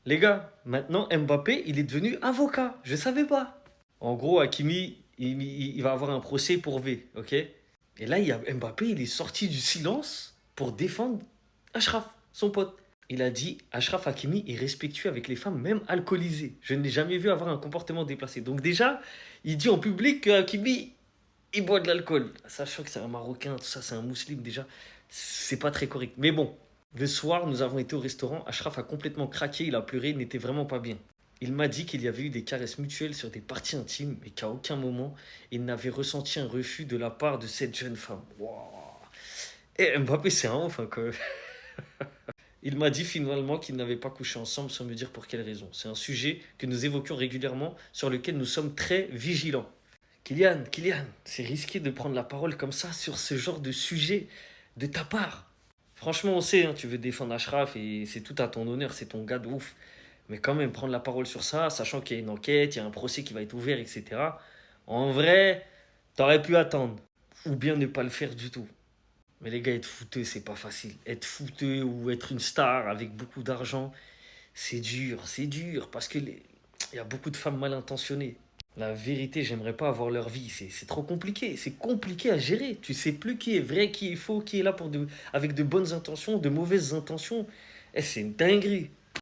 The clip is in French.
Les gars, maintenant Mbappé, il est devenu avocat. Je savais pas. En gros, Hakimi, il va avoir un procès pour V, ok? Et là, il y a Mbappé, il est sorti du silence pour défendre Ashraf, son pote. Il a dit Ashraf Hakimi est respectueux avec les femmes, même alcoolisées. Je ne l'ai jamais vu avoir un comportement déplacé. Donc déjà, il dit en public que Hakimi, il boit de l'alcool. Sachant que c'est un Marocain, tout ça, c'est un musulman déjà. C'est pas très correct. Mais bon, le soir, nous avons été au restaurant. Ashraf a complètement craqué, il a pleuré, il n'était vraiment pas bien. Il m'a dit qu'il y avait eu des caresses mutuelles sur des parties intimes, mais qu'à aucun moment, il n'avait ressenti un refus de la part de cette jeune femme. Waouh. Et Mbappé, c'est un ouf, hein, quand même. Il m'a dit finalement qu'ils n'avaient pas couché ensemble sans me dire pour quelle raison. C'est un sujet que nous évoquions régulièrement, sur lequel nous sommes très vigilants. Kylian, c'est risqué de prendre la parole comme ça sur ce genre de sujet de ta part. Franchement, on sait, hein, tu veux défendre Ashraf et c'est tout à ton honneur, c'est ton gars de ouf. Mais quand même, prendre la parole sur ça, sachant qu'il y a une enquête, il y a un procès qui va être ouvert, etc. En vrai, t'aurais pu attendre. Ou bien ne pas le faire du tout. Mais les gars, être fouteux, c'est pas facile. Être fouteux ou être une star avec beaucoup d'argent, c'est dur, parce que il y a beaucoup de femmes mal intentionnées. La vérité, j'aimerais pas avoir leur vie. C'est trop compliqué. C'est compliqué à gérer. Tu sais plus qui est vrai, qui est faux, qui est là avec de bonnes intentions, de mauvaises intentions. Eh, c'est une dinguerie.